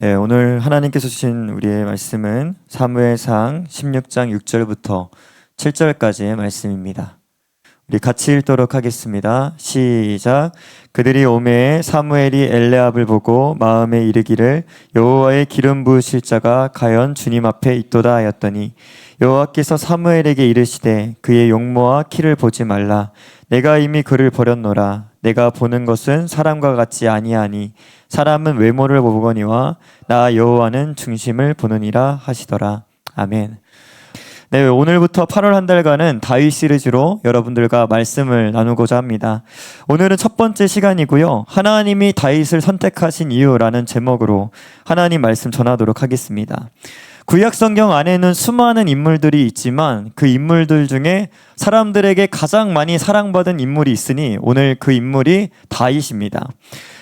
네, 오늘 하나님께서 주신 우리의 말씀은 사무엘상 16장 6절부터 7절까지의 말씀입니다. 우리 같이 읽도록 하겠습니다. 시작. 그들이 오매에 사무엘이 엘레압을 보고 마음에 이르기를 여호와의 기름 부으실 자가 과연 주님 앞에 있도다 하였더니 여호와께서 사무엘에게 이르시되 그의 용모와 키를 보지 말라. 내가 이미 그를 버렸노라. 내가 보는 것은 사람과 같지 아니하니 사람은 외모를 보거니와 나 여호와는 중심을 보느니라 하시더라. 아멘. 네, 오늘부터 8월 한 달간은 다윗 시리즈로 여러분들과 말씀을 나누고자 합니다. 오늘은 첫 번째 시간이고요. 하나님이 다윗을 선택하신 이유라는 제목으로 하나님 말씀 전하도록 하겠습니다. 구약 성경 안에는 수많은 인물들이 있지만 그 인물들 중에 사람들에게 가장 많이 사랑받은 인물이 있으니 오늘 그 인물이 다윗입니다.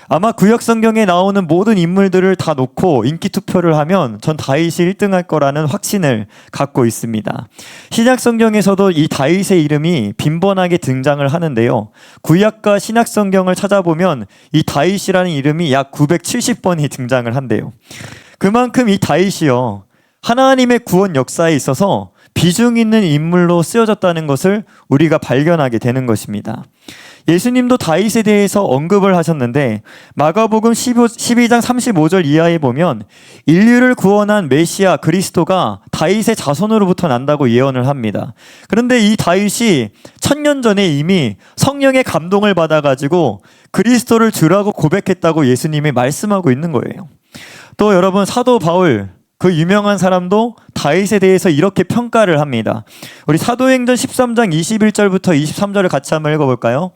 아마 구약 성경에 나오는 모든 인물들을 다 놓고 인기 투표를 하면 전 다윗이 1등할 거라는 확신을 갖고 있습니다. 신약 성경에서도 이 다윗의 이름이 빈번하게 등장을 하는데요. 구약과 신약 성경을 찾아보면 이 다윗이라는 이름이 약 970번이 등장을 한대요. 그만큼 이 다윗이요, 하나님의 구원 역사에 있어서 비중 있는 인물로 쓰여졌다는 것을 우리가 발견하게 되는 것입니다. 예수님도 다윗에 대해서 언급을 하셨는데 마가복음 12장 35절 이하에 보면 인류를 구원한 메시아 그리스도가 다윗의 자손으로부터 난다고 예언을 합니다. 그런데 이 다윗이 1000년 전에 이미 성령의 감동을 받아가지고 그리스도를 주라고 고백했다고 예수님이 말씀하고 있는 거예요. 또 여러분, 사도 바울, 그 유명한 사람도 다윗에 대해서 이렇게 평가를 합니다. 우리 사도행전 13장 21절부터 23절을 같이 한번 읽어볼까요?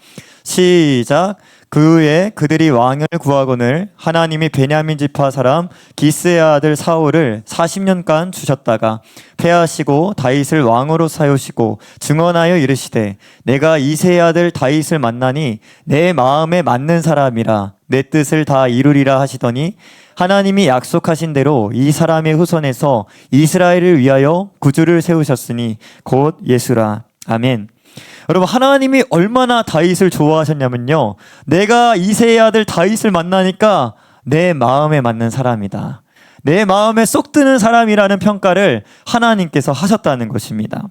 시작. 그 후에 그들이 왕을 구하거늘 하나님이 베냐민 지파 사람 기스의 아들 사울을 40년간 주셨다가 패하시고 다윗을 왕으로 세우시고 증언하여 이르시되 내가 이새의 아들 다윗을 만나니 내 마음에 맞는 사람이라 내 뜻을 다 이루리라 하시더니 하나님이 약속하신 대로 이 사람의 후손에서 이스라엘을 위하여 구주를 세우셨으니 곧 예수라. 아멘. 여러분, 하나님이 얼마나 다윗을 좋아하셨냐면요, 내가 이새의 아들 다윗을 만나니까 내 마음에 맞는 사람이다, 내 마음에 쏙 드는 사람이라는 평가를 하나님께서 하셨다는 것입니다.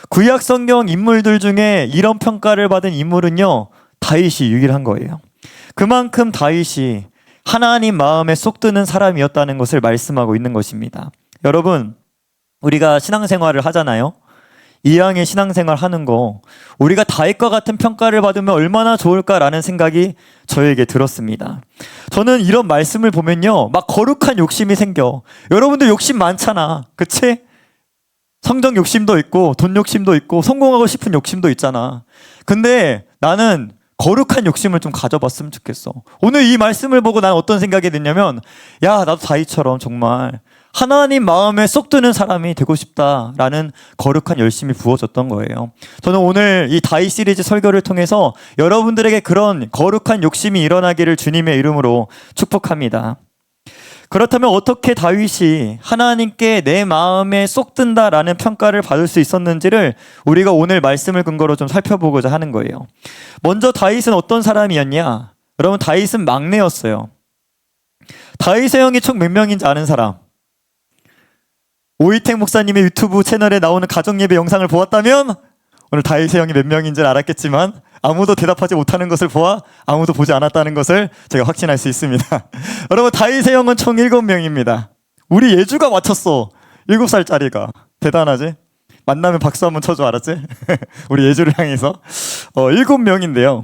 구약 성경 인물들 중에 이런 평가를 받은 인물은요, 다윗이 유일한 거예요. 그만큼 다윗이 하나님 마음에 쏙 드는 사람이었다는 것을 말씀하고 있는 것입니다. 여러분, 우리가 신앙생활을 하잖아요. 이왕에 신앙생활 하는 거 우리가 다윗과 같은 평가를 받으면 얼마나 좋을까라는 생각이 저에게 들었습니다. 저는 이런 말씀을 보면요, 막 거룩한 욕심이 생겨. 여러분들 욕심 많잖아, 그치? 성적 욕심도 있고 돈 욕심도 있고 성공하고 싶은 욕심도 있잖아. 근데 나는 거룩한 욕심을 좀 가져봤으면 좋겠어. 오늘 이 말씀을 보고 난 어떤 생각이 드냐면, 야, 나도 다윗처럼 정말 하나님 마음에 쏙 드는 사람이 되고 싶다라는 거룩한 열심이 부어졌던 거예요. 저는 오늘 이 다윗 시리즈 설교를 통해서 여러분들에게 그런 거룩한 욕심이 일어나기를 주님의 이름으로 축복합니다. 그렇다면 어떻게 다윗이 하나님께 내 마음에 쏙 든다라는 평가를 받을 수 있었는지를 우리가 오늘 말씀을 근거로 좀 살펴보고자 하는 거예요. 먼저 다윗은 어떤 사람이었냐? 여러분, 다윗은 막내였어요. 다윗의 형이 총 몇 명인지 아는 사람? 오이택 목사님의 유튜브 채널에 나오는 가정예배 영상을 보았다면 오늘 다윗의 형이 몇 명인지 알았겠지만 아무도 대답하지 못하는 것을 보아 아무도 보지 않았다는 것을 제가 확신할 수 있습니다. 여러분, 다윗의 형은 총 7명입니다. 우리 예주가 맞췄어. 7살짜리가. 대단하지? 만나면 박수 한번 쳐줘, 알았지? 우리 예주를 향해서 7명인데요.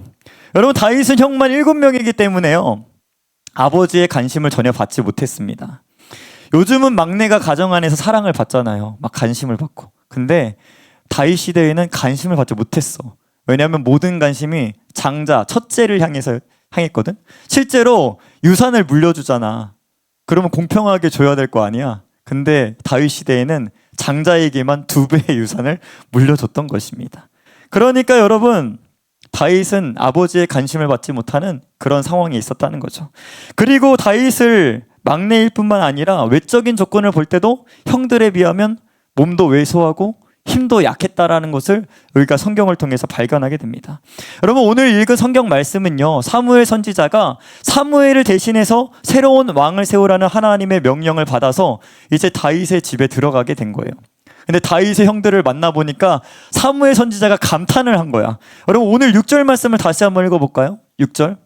여러분, 다윗은 형만 7명이기 때문에요, 아버지의 관심을 전혀 받지 못했습니다. 요즘은 막내가 가정 안에서 사랑을 받잖아요. 막 관심을 받고. 근데 다윗 시대에는 관심을 받지 못했어. 왜냐하면 모든 관심이 장자, 첫째를 향했거든. 실제로 유산을 물려주잖아. 그러면 공평하게 줘야 될 거 아니야. 근데 다윗 시대에는 장자에게만 2배의 유산을 물려줬던 것입니다. 그러니까 여러분, 다윗은 아버지의 관심을 받지 못하는 그런 상황이 있었다는 거죠. 그리고 다윗을 막내일 뿐만 아니라 외적인 조건을 볼 때도 형들에 비하면 몸도 왜소하고 힘도 약했다라는 것을 우리가 성경을 통해서 발견하게 됩니다. 여러분, 오늘 읽은 성경 말씀은요, 사무엘 선지자가 사무엘을 대신해서 새로운 왕을 세우라는 하나님의 명령을 받아서 이제 다윗의 집에 들어가게 된 거예요. 근데 다윗의 형들을 만나보니까 사무엘 선지자가 감탄을 한 거야. 여러분, 오늘 6절 말씀을 다시 한번 읽어볼까요? 6절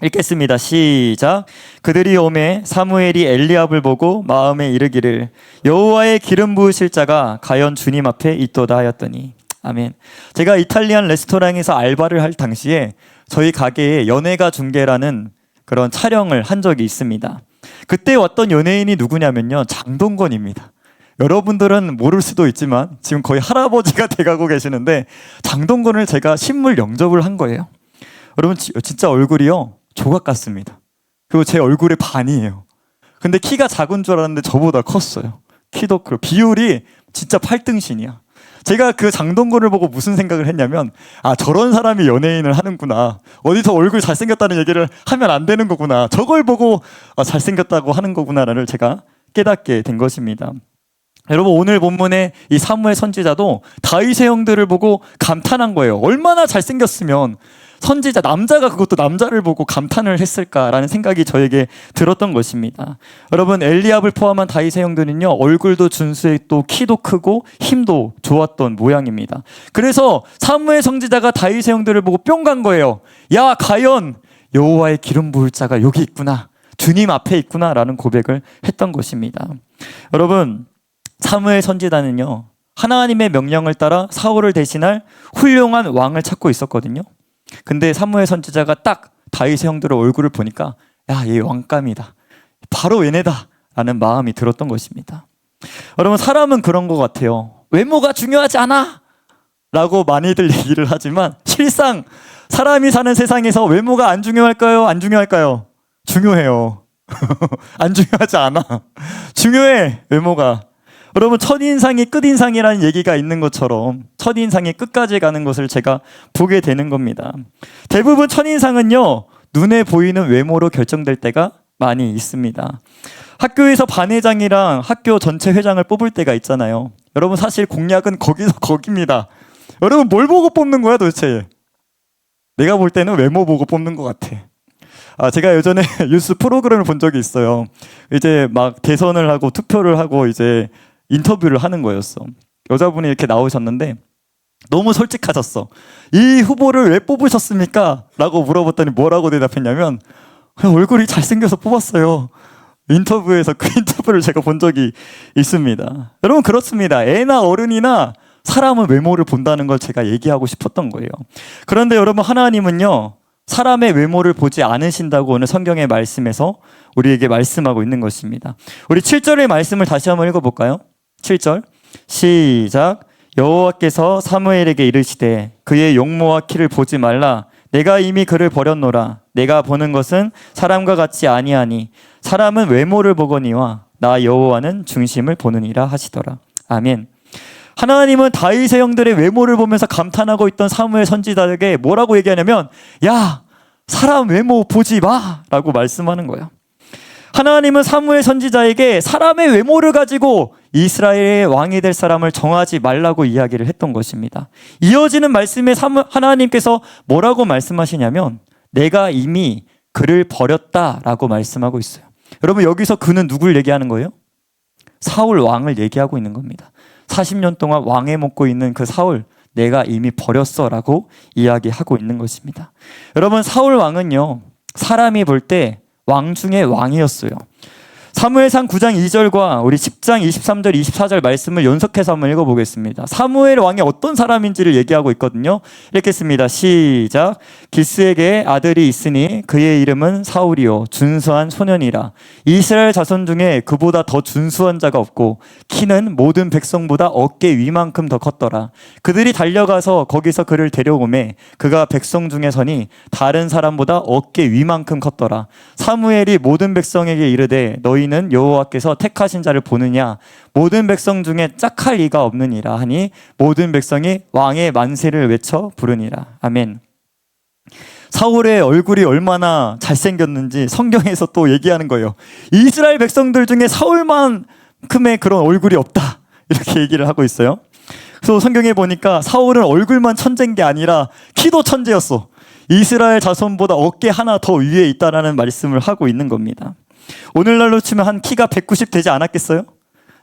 읽겠습니다. 시작. 그들이 오매 사무엘이 엘리압을 보고 마음에 이르기를 여호와의 기름 부으실 자가 과연 주님 앞에 있도다 하였더니. 아멘. 제가 이탈리안 레스토랑에서 알바를 할 당시에 저희 가게에 연예가 중계라는 그런 촬영을 한 적이 있습니다. 그때 왔던 연예인이 누구냐면요, 장동건입니다. 여러분들은 모를 수도 있지만 지금 거의 할아버지가 돼가고 계시는데, 장동건을 제가 신물 영접을 한 거예요. 여러분, 진짜 얼굴이요 조각 같습니다. 그리고 제 얼굴의 반이에요. 근데 키가 작은 줄 알았는데 저보다 컸어요. 키도 크고 비율이 진짜 8등신이야. 제가 그 장동건을 보고 무슨 생각을 했냐면, 아, 저런 사람이 연예인을 하는구나. 어디서 얼굴 잘생겼다는 얘기를 하면 안 되는 거구나. 저걸 보고 잘생겼다고 하는 거구나를 제가 깨닫게 된 것입니다. 여러분, 오늘 본문의 이 사무엘 선지자도 다윗의 형들을 보고 감탄한 거예요. 얼마나 잘생겼으면 선지자, 남자가 그것도 남자를 보고 감탄을 했을까라는 생각이 저에게 들었던 것입니다. 여러분, 엘리압을 포함한 다윗의 형들은요, 얼굴도 준수했고 키도 크고 힘도 좋았던 모양입니다. 그래서 사무엘 선지자가 다윗의 형들을 보고 뿅 간 거예요. 야, 과연 여호와의 기름 부을 자가 여기 있구나, 주님 앞에 있구나라는 고백을 했던 것입니다. 여러분, 사무엘 선지자는요, 하나님의 명령을 따라 사울을 대신할 훌륭한 왕을 찾고 있었거든요. 근데 사무엘 선지자가 딱 다윗의 형들의 얼굴을 보니까, 야, 얘 왕감이다, 바로 얘네다 라는 마음이 들었던 것입니다. 여러분, 사람은 그런 것 같아요. 외모가 중요하지 않아 라고 많이들 얘기를 하지만, 실상 사람이 사는 세상에서 외모가 안 중요할까요? 안 중요할까요? 중요해요. 안 중요하지 않아. 중요해, 외모가. 여러분, 첫인상이 끝인상이라는 얘기가 있는 것처럼 첫인상이 끝까지 가는 것을 제가 보게 되는 겁니다. 대부분 첫인상은요, 눈에 보이는 외모로 결정될 때가 많이 있습니다. 학교에서 반회장이랑 학교 전체 회장을 뽑을 때가 있잖아요. 여러분, 사실 공약은 거기서 거기입니다. 여러분, 뭘 보고 뽑는 거야 도대체? 내가 볼 때는 외모 보고 뽑는 것 같아. 제가 예전에 뉴스 프로그램을 본 적이 있어요. 이제 막 대선을 하고 투표를 하고 이제 인터뷰를 하는 거였어. 여자분이 이렇게 나오셨는데 너무 솔직하셨어. 이 후보를 왜 뽑으셨습니까? 라고 물어봤더니 뭐라고 대답했냐면, 얼굴이 잘생겨서 뽑았어요. 인터뷰에서 그 인터뷰를 제가 본 적이 있습니다. 여러분, 그렇습니다. 애나 어른이나 사람은 외모를 본다는 걸 제가 얘기하고 싶었던 거예요. 그런데 여러분, 하나님은요, 사람의 외모를 보지 않으신다고 오늘 성경의 말씀에서 우리에게 말씀하고 있는 것입니다. 우리 7절의 말씀을 다시 한번 읽어볼까요? 7절 시작. 여호와께서 사무엘에게 이르시되 그의 용모와 키를 보지 말라. 내가 이미 그를 버렸노라. 내가 보는 것은 사람과 같지 아니하니 사람은 외모를 보거니와 나 여호와는 중심을 보느니라 하시더라. 아멘. 하나님은 다윗의 형들의 외모를 보면서 감탄하고 있던 사무엘 선지자에게 뭐라고 얘기하냐면, 야, 사람 외모 보지 마 라고 말씀하는 거야. 하나님은 사무엘 선지자에게 사람의 외모를 가지고 이스라엘의 왕이 될 사람을 정하지 말라고 이야기를 했던 것입니다. 이어지는 말씀에 하나님께서 뭐라고 말씀하시냐면, 내가 이미 그를 버렸다라고 말씀하고 있어요. 여러분, 여기서 그는 누굴 얘기하는 거예요? 사울 왕을 얘기하고 있는 겁니다. 40년 동안 왕에 먹고 있는 그 사울, 내가 이미 버렸어 라고 이야기하고 있는 것입니다. 여러분, 사울 왕은요, 사람이 볼 때 왕 중에 왕이었어요. 사무엘상 9장 2절과 우리 10장 23절 24절 말씀을 연속해서 한번 읽어보겠습니다. 사무엘 왕이 어떤 사람인지를 얘기하고 있거든요. 읽겠습니다. 시작. 기스에게 아들이 있으니 그의 이름은 사울이요 준수한 소년이라. 이스라엘 자손 중에 그보다 더 준수한 자가 없고 키는 모든 백성보다 어깨 위만큼 더 컸더라. 그들이 달려가서 거기서 그를 데려오매 그가 백성 중에 서니 다른 사람보다 어깨 위만큼 컸더라. 사무엘이 모든 백성에게 이르되 너희는 여호와께서 택하신 자를 보느냐? 모든 백성 중에 짝할 이가 없느니라 하니 모든 백성이 왕의 만세를 외쳐 부르니라. 아멘. 사울의 얼굴이 얼마나 잘생겼는지 성경에서 또 얘기하는 거예요. 이스라엘 백성들 중에 사울만큼의 그런 얼굴이 없다, 이렇게 얘기를 하고 있어요. 그래서 성경에 보니까 사울은 얼굴만 천재인 게 아니라 키도 천재였어. 이스라엘 자손보다 어깨 하나 더 위에 있다라는 말씀을 하고 있는 겁니다. 오늘날로 치면 한 키가 190 되지 않았겠어요?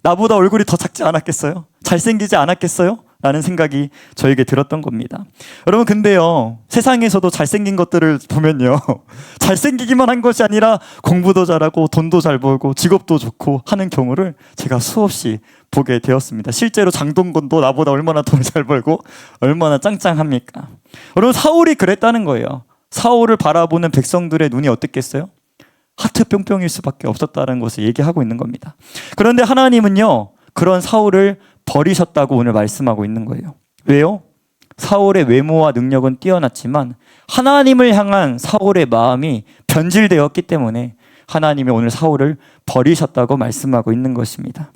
나보다 얼굴이 더 작지 않았겠어요? 잘생기지 않았겠어요? 라는 생각이 저에게 들었던 겁니다. 여러분, 근데요, 세상에서도 잘생긴 것들을 보면요, 잘생기기만 한 것이 아니라 공부도 잘하고 돈도 잘 벌고 직업도 좋고 하는 경우를 제가 수없이 보게 되었습니다. 실제로 장동건도 나보다 얼마나 돈을 잘 벌고 얼마나 짱짱합니까? 여러분, 사울이 그랬다는 거예요. 사울을 바라보는 백성들의 눈이 어땠겠어요? 하트 뿅뿅일 수밖에 없었다는 것을 얘기하고 있는 겁니다. 그런데 하나님은요, 그런 사울을 버리셨다고 오늘 말씀하고 있는 거예요. 왜요? 사울의 외모와 능력은 뛰어났지만 하나님을 향한 사울의 마음이 변질되었기 때문에 하나님이 오늘 사울을 버리셨다고 말씀하고 있는 것입니다.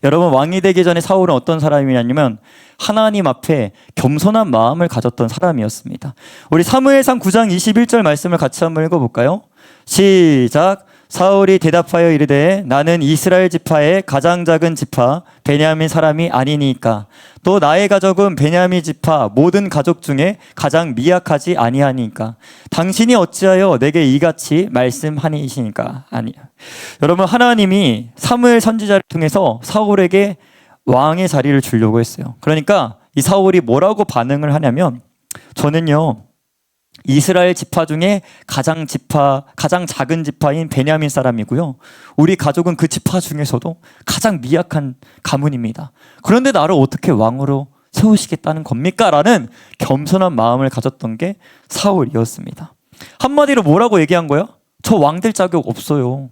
여러분, 왕이 되기 전에 사울은 어떤 사람이냐면 하나님 앞에 겸손한 마음을 가졌던 사람이었습니다. 우리 사무엘상 9장 21절 말씀을 같이 한번 읽어볼까요? 시작. 사울이 대답하여 이르되 나는 이스라엘 지파의 가장 작은 지파 베냐민 사람이 아니니까 또 나의 가족은 베냐민 지파 모든 가족 중에 가장 미약하지 아니하니까 당신이 어찌하여 내게 이같이 말씀하니시니까. 아니야. 여러분, 하나님이 사무엘 선지자를 통해서 사울에게 왕의 자리를 주려고 했어요. 그러니까 이 사울이 뭐라고 반응을 하냐면, 저는요 이스라엘 지파 중에 가장 작은 지파인 베냐민 사람이고요, 우리 가족은 그 지파 중에서도 가장 미약한 가문입니다. 그런데 나를 어떻게 왕으로 세우시겠다는 겁니까? 라는 겸손한 마음을 가졌던 게 사울이었습니다. 한마디로 뭐라고 얘기한 거예요? 저 왕 될 자격 없어요.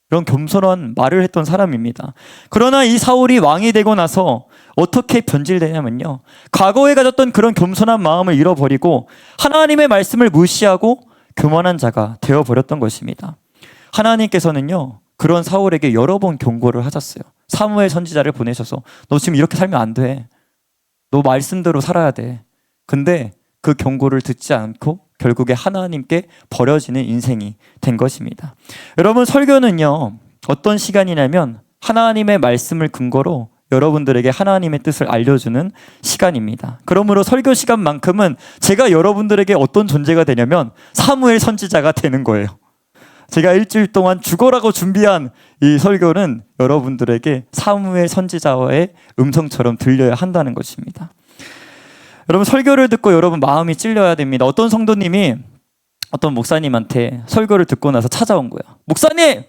이런 겸손한 말을 했던 사람입니다. 그러나 이 사울이 왕이 되고 나서 어떻게 변질되냐면요, 과거에 가졌던 그런 겸손한 마음을 잃어버리고 하나님의 말씀을 무시하고 교만한 자가 되어버렸던 것입니다. 하나님께서는요 그런 사울에게 여러 번 경고를 하셨어요. 사무엘 선지자를 보내셔서 너 지금 이렇게 살면 안 돼. 너 말씀대로 살아야 돼. 근데 그 경고를 듣지 않고 결국에 하나님께 버려지는 인생이 된 것입니다. 여러분, 설교는요 어떤 시간이냐면 하나님의 말씀을 근거로 여러분들에게 하나님의 뜻을 알려주는 시간입니다. 그러므로 설교 시간만큼은 제가 여러분들에게 어떤 존재가 되냐면 사무엘 선지자가 되는 거예요. 제가 일주일 동안 죽어라고 준비한 이 설교는 여러분들에게 사무엘 선지자의 음성처럼 들려야 한다는 것입니다. 여러분, 설교를 듣고 여러분 마음이 찔려야 됩니다. 어떤 성도님이 어떤 목사님한테 설교를 듣고 나서 찾아온 거야. 목사님!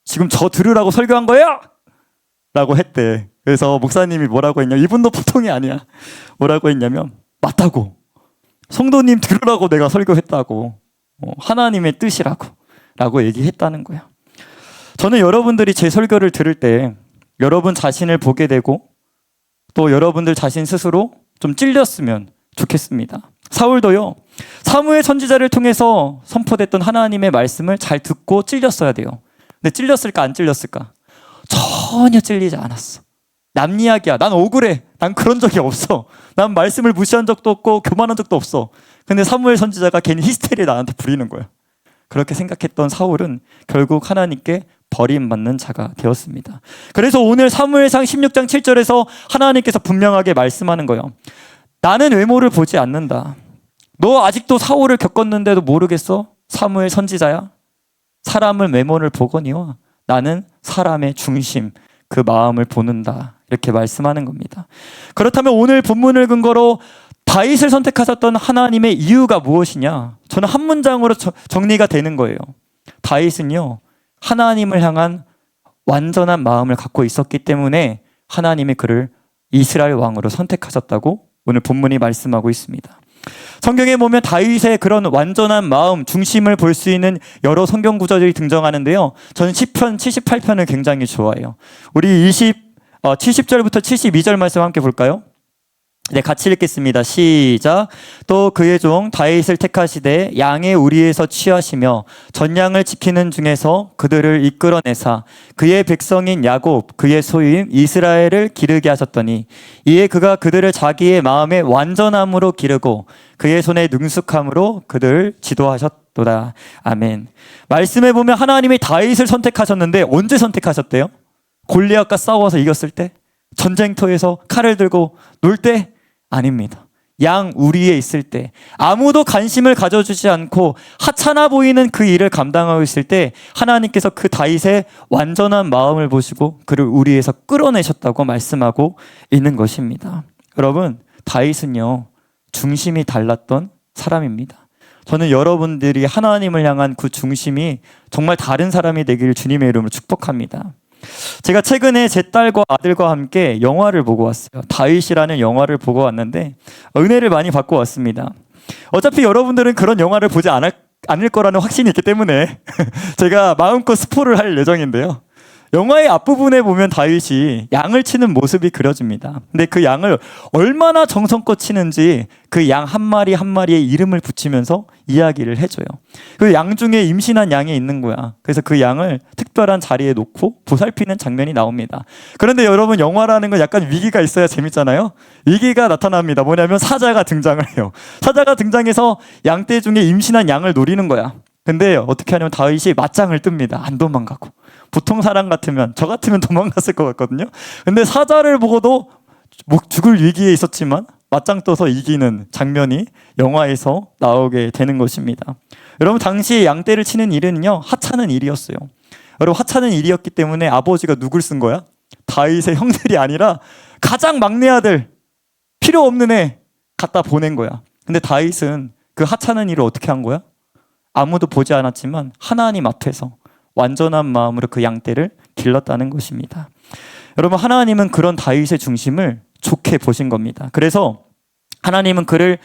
지금 저 들으라고 설교한 거예요? 라고 했대. 그래서 목사님이 뭐라고 했냐, 이분도 보통이 아니야. 뭐라고 했냐면, 맞다고. 성도님 들으라고 내가 설교했다고. 하나님의 뜻이라고. 라고 얘기했다는 거야. 저는 여러분들이 제 설교를 들을 때 여러분 자신을 보게 되고 또 여러분들 자신 스스로 좀 찔렸으면 좋겠습니다. 사울도요, 사무엘 선지자를 통해서 선포됐던 하나님의 말씀을 잘 듣고 찔렸어야 돼요. 근데 찔렸을까 안 찔렸을까? 전혀 찔리지 않았어. 남 이야기야. 난 억울해. 난 그런 적이 없어. 난 말씀을 무시한 적도 없고 교만한 적도 없어. 근데 사무엘 선지자가 괜히 히스테리를 나한테 부리는 거야. 그렇게 생각했던 사울은 결국 하나님께 버림받는 자가 되었습니다. 그래서 오늘 사무엘상 16장 7절에서 하나님께서 분명하게 말씀하는 거예요. 나는 외모를 보지 않는다. 너 아직도 사울을 겪었는데도 모르겠어? 사무엘 선지자야? 사람을 외모를 보거니와 나는 사람의 중심, 그 마음을 보는다. 이렇게 말씀하는 겁니다. 그렇다면 오늘 본문을 근거로 다윗을 선택하셨던 하나님의 이유가 무엇이냐? 저는 한 문장으로 정리가 되는 거예요. 다윗은요, 하나님을 향한 완전한 마음을 갖고 있었기 때문에 하나님이 그를 이스라엘 왕으로 선택하셨다고 오늘 본문이 말씀하고 있습니다. 성경에 보면 다윗의 그런 완전한 마음, 중심을 볼 수 있는 여러 성경 구절이 등장하는데요. 저는 시편 78편을 굉장히 좋아해요. 우리 70절부터 72절 말씀 함께 볼까요? 네, 같이 읽겠습니다. 시작. 또 그의 종 다윗을 택하시되 양의 우리에서 취하시며 전양을 지키는 중에서 그들을 이끌어내사 그의 백성인 야곱 그의 소유인 이스라엘을 기르게 하셨더니 이에 그가 그들을 자기의 마음의 완전함으로 기르고 그의 손의 능숙함으로 그들을 지도하셨도다. 아멘. 말씀에 보면 하나님이 다윗을 선택하셨는데 언제 선택하셨대요? 골리앗과 싸워서 이겼을 때? 전쟁터에서 칼을 들고 놀 때? 아닙니다. 양 우리에 있을 때, 아무도 관심을 가져주지 않고 하찮아 보이는 그 일을 감당하고 있을 때 하나님께서 그 다윗의 완전한 마음을 보시고 그를 우리에서 끌어내셨다고 말씀하고 있는 것입니다. 여러분, 다윗은요, 중심이 달랐던 사람입니다. 저는 여러분들이 하나님을 향한 그 중심이 정말 다른 사람이 되기를 주님의 이름으로 축복합니다. 제가 최근에 제 딸과 아들과 함께 영화를 보고 왔어요. 다윗이라는 영화를 보고 왔는데 은혜를 많이 받고 왔습니다. 어차피 여러분들은 그런 영화를 보지 않을 거라는 확신이 있기 때문에 제가 마음껏 스포를 할 예정인데요. 영화의 앞부분에 보면 다윗이 양을 치는 모습이 그려집니다. 근데 그 양을 얼마나 정성껏 치는지 그 양 한 마리 한 마리에 이름을 붙이면서 이야기를 해줘요. 그 양 중에 임신한 양이 있는 거야. 그래서 그 양을 특별한 자리에 놓고 보살피는 장면이 나옵니다. 그런데 여러분, 영화라는 건 약간 위기가 있어야 재밌잖아요. 위기가 나타납니다. 뭐냐면 사자가 등장을 해요. 사자가 등장해서 양떼 중에 임신한 양을 노리는 거야. 근데 어떻게 하냐면 다윗이 맞짱을 뜹니다. 안 도망가고. 보통 사람 같으면, 저 같으면 도망갔을 것 같거든요. 근데 사자를 보고도 죽을 위기에 있었지만 맞짱 떠서 이기는 장면이 영화에서 나오게 되는 것입니다. 여러분, 당시 양떼를 치는 일은요, 하찮은 일이었어요. 여러분, 하찮은 일이었기 때문에 아버지가 누굴 쓴 거야? 다윗의 형들이 아니라 가장 막내 아들, 필요 없는 애 갖다 보낸 거야. 근데 다윗은 그 하찮은 일을 어떻게 한 거야? 아무도 보지 않았지만 하나님 앞에서 완전한 마음으로 그 양떼를 길렀다는 것입니다. 여러분, 하나님은 그런 다윗의 중심을 좋게 보신 겁니다. 그래서 하나님은 그를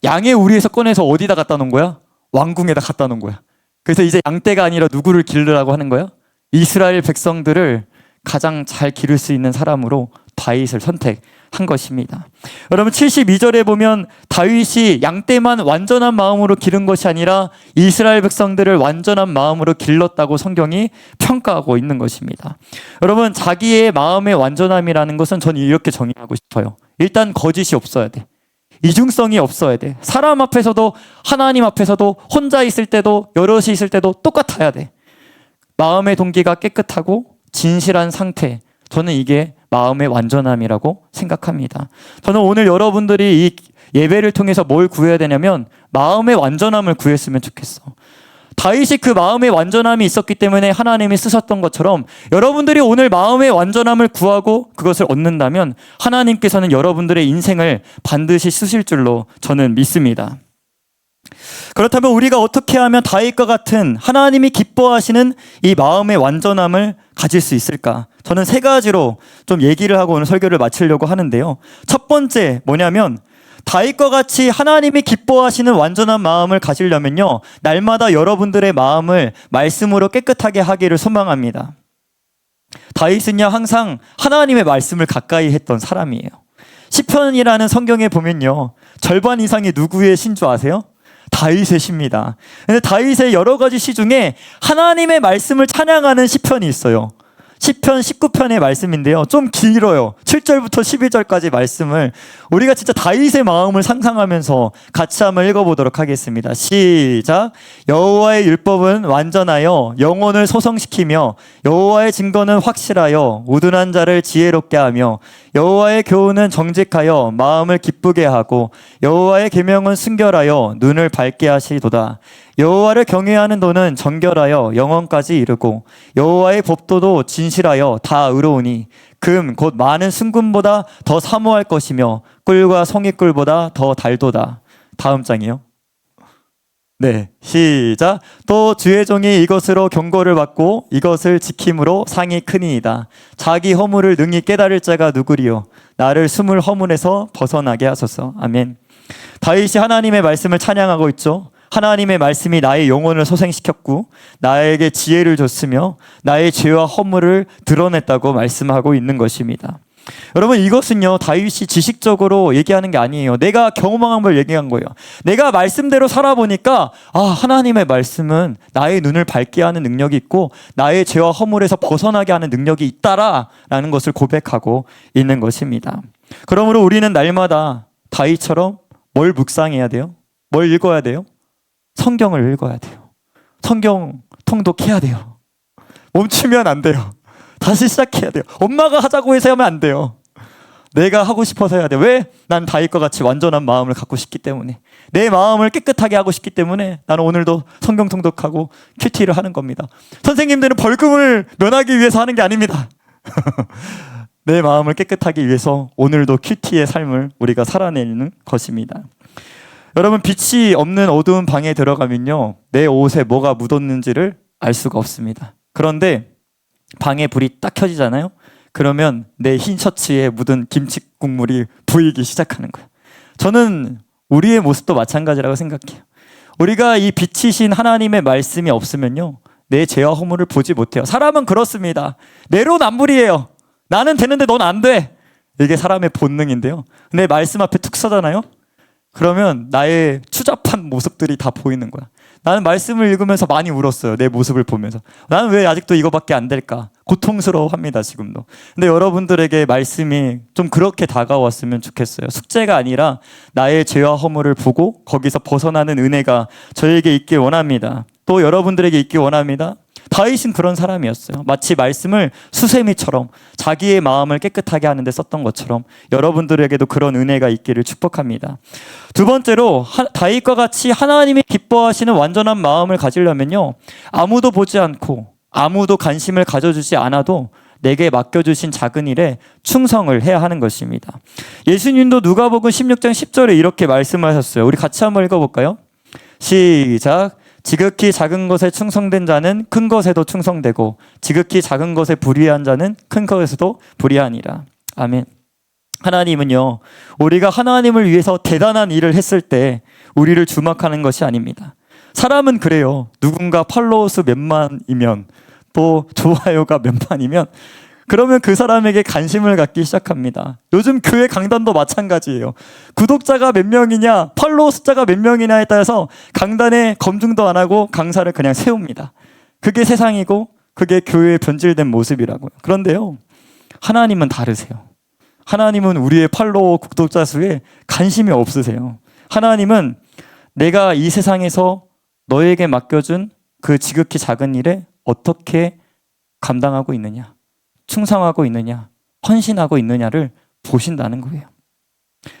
양의 우리에서 꺼내서 어디다 갖다 놓은 거야? 왕궁에다 갖다 놓은 거야. 그래서 이제 양떼가 아니라 누구를 기르라고 하는 거야? 이스라엘 백성들을 가장 잘 기를 수 있는 사람으로 다윗을 선택한 것입니다. 여러분, 72절에 보면 다윗이 양떼만 완전한 마음으로 기른 것이 아니라 이스라엘 백성들을 완전한 마음으로 길렀다고 성경이 평가하고 있는 것입니다. 여러분, 자기의 마음의 완전함이라는 것은 저는 이렇게 정의하고 싶어요. 일단 거짓이 없어야 돼. 이중성이 없어야 돼. 사람 앞에서도 하나님 앞에서도 혼자 있을 때도 여럿이 있을 때도 똑같아야 돼. 마음의 동기가 깨끗하고 진실한 상태, 저는 이게 마음의 완전함이라고 생각합니다. 저는 오늘 여러분들이 이 예배를 통해서 뭘 구해야 되냐면 마음의 완전함을 구했으면 좋겠어. 다윗이 그 마음의 완전함이 있었기 때문에 하나님이 쓰셨던 것처럼 여러분들이 오늘 마음의 완전함을 구하고 그것을 얻는다면 하나님께서는 여러분들의 인생을 반드시 쓰실 줄로 저는 믿습니다. 그렇다면 우리가 어떻게 하면 다윗과 같은 하나님이 기뻐하시는 이 마음의 완전함을 가질 수 있을까? 저는 세 가지로 좀 얘기를 하고 오늘 설교를 마치려고 하는데요. 첫 번째 뭐냐면 다윗과 같이 하나님이 기뻐하시는 완전한 마음을 가지려면요, 날마다 여러분들의 마음을 말씀으로 깨끗하게 하기를 소망합니다. 다윗은요, 항상 하나님의 말씀을 가까이 했던 사람이에요. 시편이라는 성경에 보면요, 절반 이상이 누구의 시인 줄 아세요? 다윗의 시입니다. 근데 다윗의 여러 가지 시 중에 하나님의 말씀을 찬양하는 시편이 있어요. 시편 19편의 말씀인데요, 좀 길어요. 7절부터 12절까지 말씀을 우리가 진짜 다윗의 마음을 상상하면서 같이 한번 읽어보도록 하겠습니다. 시작. 여호와의 율법은 완전하여 영혼을 소성시키며 여호와의 증거는 확실하여 우둔한 자를 지혜롭게 하며 여호와의 교훈은 정직하여 마음을 기쁘게 하고 여호와의 계명은 순결하여 눈을 밝게 하시도다. 여호와를 경외하는 도는 정결하여 영원까지 이르고 여호와의 법도도 진실하여 다 의로우니 금 곧 많은 순금보다 더 사모할 것이며 꿀과 송이꿀보다 더 달도다. 다음 장이요. 네, 시작. 또 주의 종이 이것으로 경고를 받고 이것을 지킴으로 상이 크니이다. 자기 허물을 능히 깨달을 자가 누구리요? 나를 숨을 허물에서 벗어나게 하소서. 아멘. 다윗이 하나님의 말씀을 찬양하고 있죠. 하나님의 말씀이 나의 영혼을 소생시켰고 나에게 지혜를 줬으며 나의 죄와 허물을 드러냈다고 말씀하고 있는 것입니다. 여러분, 이것은요, 다윗이 지식적으로 얘기하는 게 아니에요. 내가 경험한 걸 얘기한 거예요. 내가 말씀대로 살아보니까 하나님의 말씀은 나의 눈을 밝게 하는 능력이 있고 나의 죄와 허물에서 벗어나게 하는 능력이 있다라는 것을 고백하고 있는 것입니다. 그러므로 우리는 날마다 다윗처럼 뭘 묵상해야 돼요? 뭘 읽어야 돼요? 성경을 읽어야 돼요. 성경 통독해야 돼요. 멈추면 안 돼요. 다시 시작해야 돼요. 엄마가 하자고 해서 하면 안 돼요. 내가 하고 싶어서 해야 돼. 왜? 난 다윗과 같이 완전한 마음을 갖고 싶기 때문에. 내 마음을 깨끗하게 하고 싶기 때문에 나는 오늘도 성경 통독하고 큐티를 하는 겁니다. 선생님들은 벌금을 면하기 위해서 하는 게 아닙니다. 내 마음을 깨끗하기 위해서 오늘도 큐티의 삶을 우리가 살아내는 것입니다. 여러분, 빛이 없는 어두운 방에 들어가면요, 내 옷에 뭐가 묻었는지를 알 수가 없습니다. 그런데 방에 불이 딱 켜지잖아요. 그러면 내 흰 셔츠에 묻은 김치 국물이 보이기 시작하는 거예요. 저는 우리의 모습도 마찬가지라고 생각해요. 우리가 이 빛이신 하나님의 말씀이 없으면요, 내 죄와 허물을 보지 못해요. 사람은 그렇습니다. 내로남불이에요. 나는 되는데 넌 안 돼. 이게 사람의 본능인데요. 근데 말씀 앞에 툭 서잖아요. 그러면 나의 추잡한 모습들이 다 보이는 거야. 나는 말씀을 읽으면서 많이 울었어요. 내 모습을 보면서. 나는 왜 아직도 이거밖에 안 될까? 고통스러워합니다, 지금도. 근데 여러분들에게 말씀이 좀 그렇게 다가왔으면 좋겠어요. 숙제가 아니라 나의 죄와 허물을 보고 거기서 벗어나는 은혜가 저에게 있길 원합니다. 또 여러분들에게 있길 원합니다. 다윗은 그런 사람이었어요. 마치 말씀을 수세미처럼 자기의 마음을 깨끗하게 하는데 썼던 것처럼 여러분들에게도 그런 은혜가 있기를 축복합니다. 두 번째로, 다윗과 같이 하나님이 기뻐하시는 완전한 마음을 가지려면요, 아무도 보지 않고 아무도 관심을 가져주지 않아도 내게 맡겨주신 작은 일에 충성을 해야 하는 것입니다. 예수님도 누가복음 16장 10절에 이렇게 말씀하셨어요. 우리 같이 한번 읽어볼까요? 시작. 지극히 작은 것에 충성된 자는 큰 것에도 충성되고 지극히 작은 것에 불의한 자는 큰 것에서도 불의하니라. 아멘. 하나님은요, 우리가 하나님을 위해서 대단한 일을 했을 때 우리를 주목하는 것이 아닙니다. 사람은 그래요. 누군가 팔로워 수 몇만이면, 또 좋아요가 몇만이면, 그러면 그 사람에게 관심을 갖기 시작합니다. 요즘 교회 강단도 마찬가지예요. 구독자가 몇 명이냐, 팔로워 숫자가 몇 명이냐에 따라서 강단에 검증도 안 하고 강사를 그냥 세웁니다. 그게 세상이고 그게 교회의 변질된 모습이라고요. 그런데요, 하나님은 다르세요. 하나님은 우리의 팔로워 구독자 수에 관심이 없으세요. 하나님은 내가 이 세상에서 너에게 맡겨준 그 지극히 작은 일에 어떻게 감당하고 있느냐, 충성하고 있느냐, 헌신하고 있느냐를 보신다는 거예요.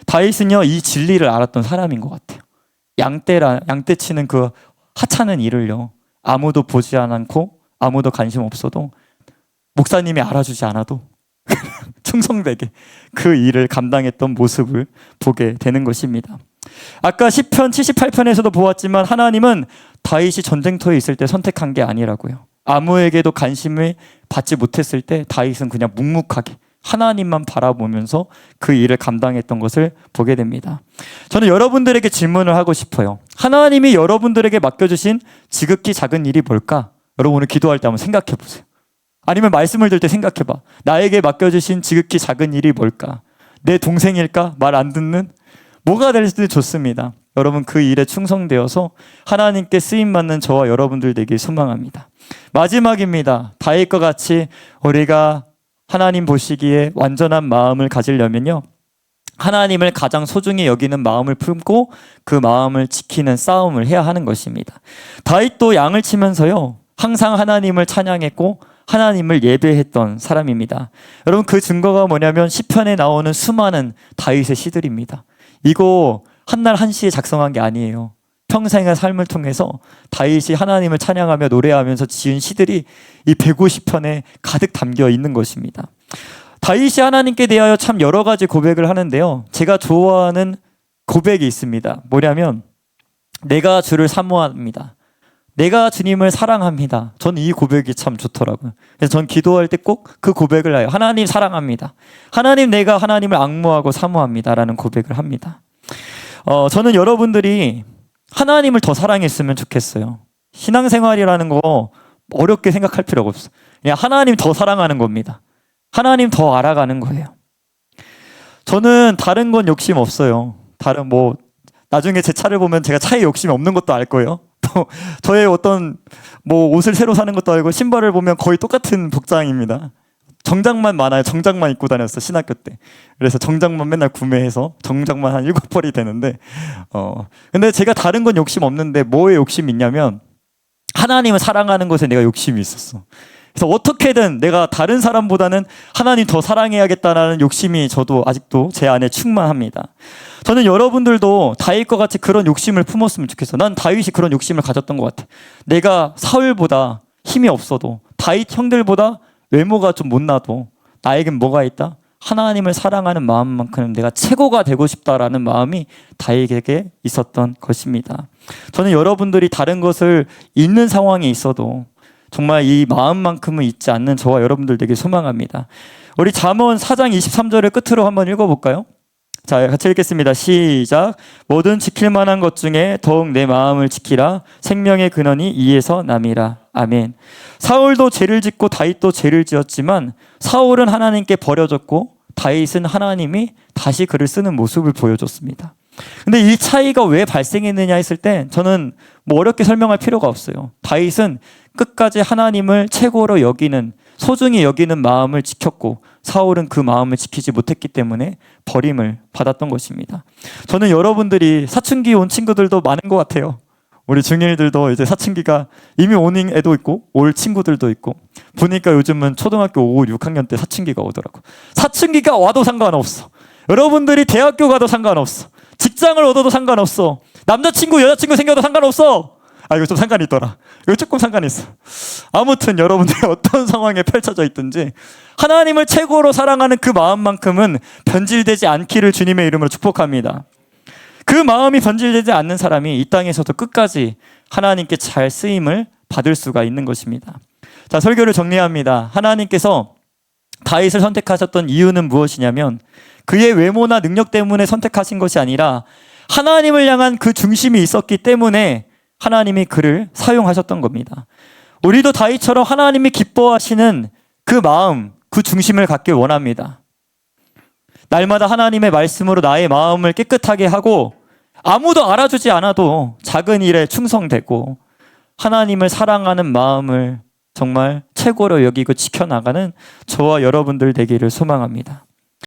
다윗은요, 이 진리를 알았던 사람인 것 같아요. 양떼 치는 그 하찮은 일을요, 아무도 보지 않고 아무도 관심 없어도, 목사님이 알아주지 않아도 충성되게 그 일을 감당했던 모습을 보게 되는 것입니다. 아까 시편 78편에서도 보았지만 하나님은 다윗이 전쟁터에 있을 때 선택한 게 아니라고요. 아무에게도 관심을 받지 못했을 때 다윗은 그냥 묵묵하게 하나님만 바라보면서 그 일을 감당했던 것을 보게 됩니다. 저는 여러분들에게 질문을 하고 싶어요. 하나님이 여러분들에게 맡겨주신 지극히 작은 일이 뭘까? 여러분, 오늘 기도할 때 한번 생각해 보세요. 아니면 말씀을 들 때 생각해 봐. 나에게 맡겨주신 지극히 작은 일이 뭘까? 내 동생일까? 말 안 듣는? 뭐가 될지 좋습니다. 여러분, 그 일에 충성되어서 하나님께 쓰임받는 저와 여러분들 되길 소망합니다. 마지막입니다. 다윗과 같이 우리가 하나님 보시기에 완전한 마음을 가지려면요, 하나님을 가장 소중히 여기는 마음을 품고 그 마음을 지키는 싸움을 해야 하는 것입니다. 다윗도 양을 치면서요, 항상 하나님을 찬양했고 하나님을 예배했던 사람입니다. 여러분, 그 증거가 뭐냐면 시편에 나오는 수많은 다윗의 시들입니다. 이거 한날 한시에 작성한 게 아니에요. 평생의 삶을 통해서 다윗이 하나님을 찬양하며 노래하면서 지은 시들이 이 150편에 가득 담겨 있는 것입니다. 다윗이 하나님께 대하여 참 여러 가지 고백을 하는데요, 제가 좋아하는 고백이 있습니다. 뭐냐면, 내가 주를 사모합니다. 내가 주님을 사랑합니다. 저는 이 고백이 참 좋더라고요. 그래서 전 기도할 때 꼭 그 고백을 해요. 하나님 사랑합니다. 하나님, 내가 하나님을 앙모하고 사모합니다. 라는 고백을 합니다. 저는 여러분들이 하나님을 더 사랑했으면 좋겠어요. 신앙생활이라는 거 어렵게 생각할 필요가 없어요. 그냥 하나님 더 사랑하는 겁니다. 하나님 더 알아가는 거예요. 저는 다른 건 욕심 없어요. 다른 나중에 제 차를 보면 제가 차에 욕심이 없는 것도 알 거예요. 또 저의 어떤 옷을 새로 사는 것도 알고, 신발을 보면 거의 똑같은 복장입니다. 정장만 많아요. 정장만 입고 다녔어, 신학교 때. 그래서 정장만 맨날 구매해서 정장만 한 7벌이 되는데, 근데 제가 다른 건 욕심 없는데 뭐에 욕심이 있냐면 하나님을 사랑하는 것에 내가 욕심이 있었어. 그래서 어떻게든 내가 다른 사람보다는 하나님 더 사랑해야겠다라는 욕심이 저도 아직도 제 안에 충만합니다. 저는 여러분들도 다윗과 같이 그런 욕심을 품었으면 좋겠어. 난 다윗이 그런 욕심을 가졌던 것 같아. 내가 사울보다 힘이 없어도, 다윗 형들보다 외모가 좀 못나도 나에겐 뭐가 있다? 하나님을 사랑하는 마음만큼 내가 최고가 되고 싶다라는 마음이 다윗에게 있었던 것입니다. 저는 여러분들이 다른 것을 잃는 상황에 있어도 정말 이 마음만큼은 잊지 않는 저와 여러분들 되게 소망합니다. 우리 잠언 4장 23절을 끝으로 한번 읽어볼까요? 자, 같이 읽겠습니다. 시작. 뭐든 지킬 만한 것 중에 더욱 내 마음을 지키라. 생명의 근원이 이에서 남이라. 아멘. 사울도 죄를 짓고 다윗도 죄를 지었지만 사울은 하나님께 버려졌고 다윗은 하나님이 다시 그를 쓰는 모습을 보여줬습니다. 근데 이 차이가 왜 발생했느냐 했을 때 저는 뭐 어렵게 설명할 필요가 없어요. 다윗은 끝까지 하나님을 최고로 여기는, 소중히 여기는 마음을 지켰고 사울은 그 마음을 지키지 못했기 때문에 버림을 받았던 것입니다. 저는 여러분들이 사춘기 온 친구들도 많은 것 같아요. 우리 중1들도 이제 사춘기가 이미 오는 애도 있고 올 친구들도 있고, 보니까 요즘은 초등학교 5, 6학년 때 사춘기가 오더라고. 사춘기가 와도 상관없어. 여러분들이 대학교 가도 상관없어. 직장을 얻어도 상관없어. 남자친구, 여자친구 생겨도 상관없어. 아, 이거 좀 상관이 있더라. 이거 조금 상관이 있어. 아무튼 여러분들이 어떤 상황에 펼쳐져 있든지 하나님을 최고로 사랑하는 그 마음만큼은 변질되지 않기를 주님의 이름으로 축복합니다. 그 마음이 변질되지 않는 사람이 이 땅에서도 끝까지 하나님께 잘 쓰임을 받을 수가 있는 것입니다. 자, 설교를 정리합니다. 하나님께서 다윗을 선택하셨던 이유는 무엇이냐면 그의 외모나 능력 때문에 선택하신 것이 아니라 하나님을 향한 그 중심이 있었기 때문에 하나님이 그를 사용하셨던 겁니다. 우리도 다윗처럼 하나님이 기뻐하시는 그 마음, 그 중심을 갖길 원합니다. 날마다 하나님의 말씀으로 나의 마음을 깨끗하게 하고 아무도 알아주지 않아도 작은 일에 충성되고 하나님을 사랑하는 마음을 정말 최고로 여기고 지켜나가는 저와 여러분들 되기를 소망합니다.